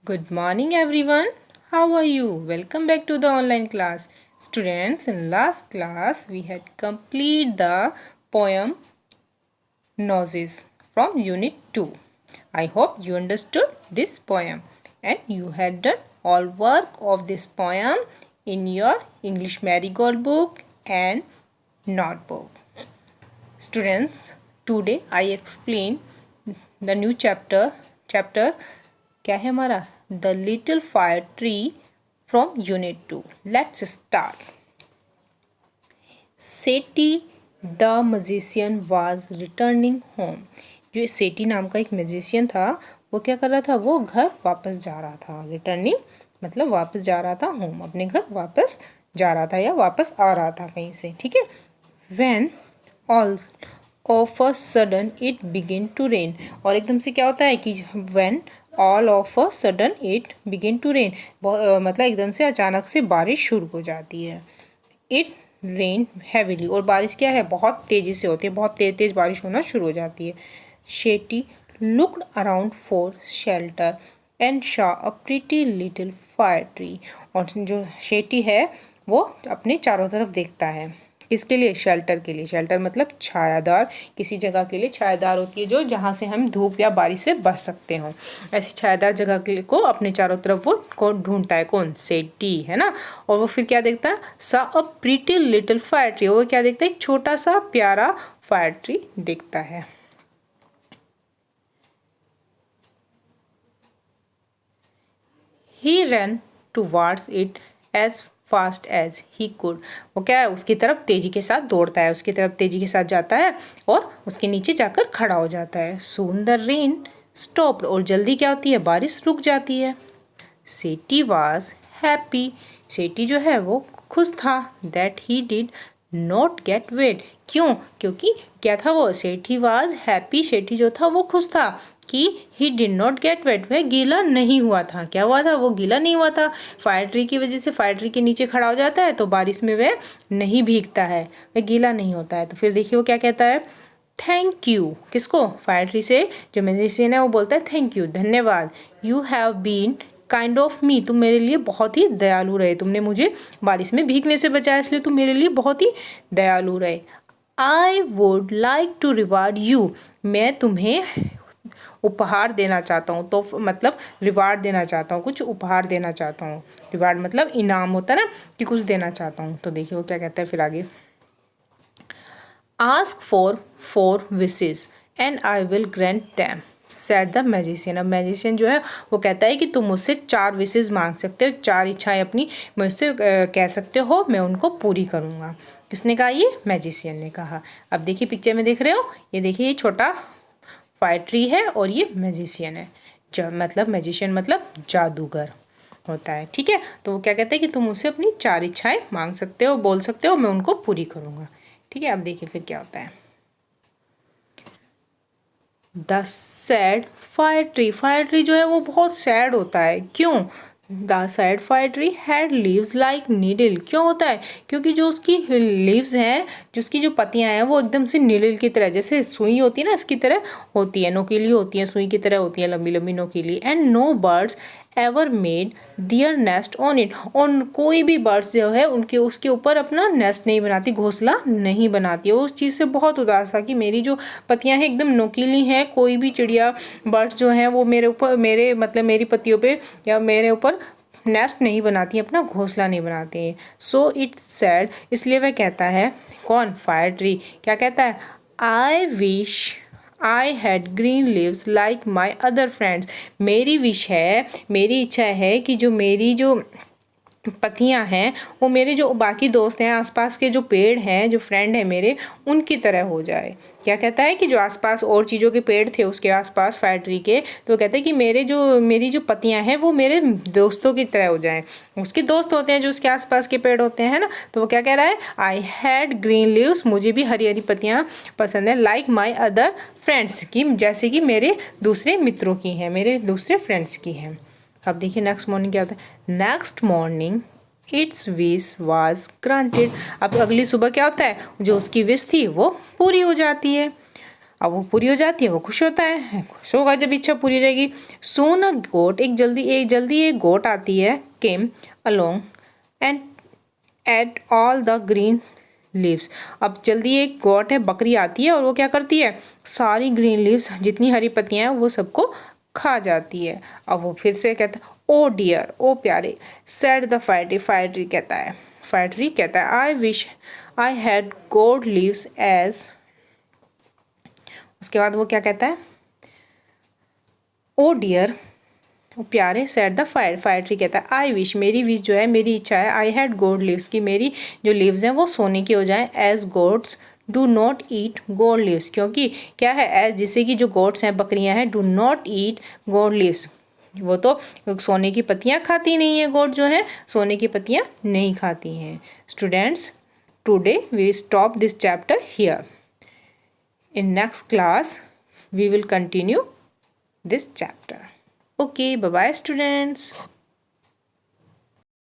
Good morning everyone. How are you? Welcome back to the online class. Students, in last class we had completed the poem Noses from unit 2. I hope you understood this poem and you had done all work of this poem in your English Marigold book and notebook. Students, today I explain the new chapter क्या है हमारा the little fire tree from unit 2. Let's start. Seti the magician was returning home. जो Seti नाम का एक magician था वो क्या कर रहा था, वो घर वापस जा रहा था. रिटर्निंग मतलब वापस जा रहा था, होम अपने घर वापस जा रहा था या वापस आ रहा था कहीं से. ठीक है. When all of a sudden it begin to rain. और एकदम से क्या होता है कि when all of a sudden it begin to rain, मतलब एकदम से अचानक से बारिश शुरू हो जाती है. It rain heavily. और बारिश क्या है, बहुत तेज़ी से होती है, बहुत तेज़ तेज़ बारिश होना शुरू हो जाती है. Shetty looked around for shelter and Shaw a pretty little fire tree. और जो शेटी है वो अपने चारों तरफ देखता है. किसके लिए? शेल्टर के लिए. शेल्टर मतलब छायादार, किसी जगह के लिए छायादार होती है जो जहाँ से हम धूप या बारिश से बच सकते हो. ऐसी छायादार जगह के लिए को अपने चारों तरफ वो कौन ढूंढता है? कौन? सेटी है ना. और वो फिर क्या देखता है? सा a pretty little fire tree. वो क्या देखता है? एक छोटा सा प्यारा फायर ट्री देखता है. He run towards it as fast as he could. वो क्या है, उसकी तरफ तेजी के साथ दौड़ता है, उसकी तरफ तेजी के साथ जाता है और उसके नीचे जाकर खड़ा हो जाता है. Soon the rain stopped. और जल्दी क्या होती है, बारिश रुक जाती है. सेटी वाज हैप्पी. सेटी जो है वो खुश था. That he did not get wet. क्यों? क्योंकि क्या था वो, सेठी वाज हैप्पी. सेठी जो था वो खुश था कि he did not get wet, वह गीला नहीं हुआ था. क्या हुआ था? वो गीला नहीं हुआ था. फायर ट्री की वजह से फायर ट्री के नीचे खड़ा हो जाता है तो बारिश में वह नहीं भीगता है, वह गीला नहीं होता है. तो फिर देखिए वो क्या कहता है, थैंक यू. किसको? फायर ट्री से जो म्यूजिशियन है वो बोलता है थैंक यू, धन्यवाद. You have been kind of me. तुम मेरे लिए बहुत ही दयालु रहे, तुमने मुझे बारिश में भीगने से बचाया, इसलिए तुम मेरे लिए बहुत ही दयालु रहे. I would like to reward you. मैं तुम्हें उपहार देना चाहता हूँ. तो मतलब रिवार्ड देना चाहता हूँ, कुछ उपहार देना चाहता हूँ. रिवार्ड मतलब इनाम होता है ना, कि कुछ देना चाहता हूँ. तो देखिए वो क्या कहता है फिर आगे. Ask for 4 wishes and I will grant them said the magician. अब मैजिशियन जो है वो कहता है कि तुम मुझसे 4 विशेस मांग सकते हो, 4 इच्छाएं अपनी मुझसे कह सकते हो, मैं उनको पूरी करूँगा. किसने कहा? ये मैजिशियन ने कहा. अब देखिए पिक्चर में देख रहे हो, ये देखिए ये छोटा फायर ट्री है और ये मैजिशियन है. मतलब मैजिशियन मतलब जादूगर होता है. ठीक है. तो वो क्या कहता है कि तुम मुझसे अपनी 4 इच्छाएं मांग सकते हो, बोल सकते हो, मैं उनको पूरी करूँगा. ठीक है. अब देखिए फिर क्या होता है. The sad fire tree. Fire tree जो है वो बहुत सैड होता है. क्यों? The sad fire tree had leaves like needle. क्यों होता है? क्योंकि जो उसकी लीव्स हैं, जो उसकी जो पत्तियां हैं वो एकदम से नीडल की तरह, जैसे सुई होती है ना, इसकी तरह होती है, नोकीली होती है, सुई की तरह होती है, लंबी लंबी नोकीली. And no birds ever made their nest on it. और कोई भी बर्ड्स जो है उनके उसके ऊपर अपना नेस्ट नहीं बनाती, घोंसला नहीं बनाती. वो उस चीज़ से बहुत उदास था कि मेरी जो पत्तियां हैं एकदम नोकीली हैं, कोई भी चिड़िया बर्ड्स जो हैं वो मेरे ऊपर, मेरे मतलब मेरी पत्तियों पे या मेरे ऊपर नेस्ट नहीं बनाती, अपना घोंसला नहीं बनाती. So it sad. इसलिए वह कहता है, कौन? Fire tree. क्या कहता है? I wish I had green leaves like my other friends. मेरी विश है, मेरी इच्छा है कि जो मेरी जो पत्तियां हैं वो मेरे जो बाकी दोस्त हैं, आसपास के जो पेड़ हैं, जो फ्रेंड हैं मेरे, उनकी तरह हो जाए. क्या कहता है कि जो आसपास और चीज़ों के पेड़ थे उसके आसपास फायर ट्री के, तो कहते हैं कि मेरी जो पत्तियां हैं वो मेरे दोस्तों की तरह हो जाएं. उसके दोस्त होते हैं जो उसके आसपास के पेड़ होते हैं ना. तो वो क्या कह रहा है, आई हैड ग्रीन लीव्स, मुझे भी हरी हरी पत्तियां पसंद है, लाइक माई अदर फ्रेंड्स की, जैसे कि मेरे दूसरे मित्रों की हैं, मेरे दूसरे फ्रेंड्स की हैं. अब देखिए नेक्स्ट मॉर्निंग क्या होता है. Next morning it's wish was granted. अब अगली सुबह क्या होता है, जो उसकी विश थी वो पूरी हो जाती है. अब वो पूरी हो जाती है, वो खुश होता है, खुश होगा जब इच्छा पूरी हो जाएगी। सून अ गोट, एक जल्दी एक गोट आती है, came along and at all the green leaves. अब जल्दी एक गोट है, बकरी आती है और वो क्या करती है, सारी ग्रीन लीव्स, जितनी हरी पत्तियां हैं वो सबको खा जाती है। अब वो फिर से कहता है ओ डियर, ओ प्यारे, सेड द फायर ट्री कहता है आई विश आई हैड गोड लीव्स एज। उसके बाद वो क्या कहता है, ओ डियर, ओ प्यारे, सेट द फायर ट्री कहता है आई विश, मेरी विश जो है, मेरी इच्छा है, आई हैड गोल्ड लीव्स, की मेरी जो लीव्स हैं वो सोने की हो जाएं, as gods do not eat gold leaves, क्योंकि क्या है, एज जिससे कि जो गोड्स हैं, बकरियां हैं, do not eat gold leaves, वो तो सोने की पत्तियां खाती नहीं है, गोड जो है सोने की पत्तियां नहीं खाती हैं। Students, today we stop this chapter here. In next class, we will continue this chapter. Okay, bye bye students.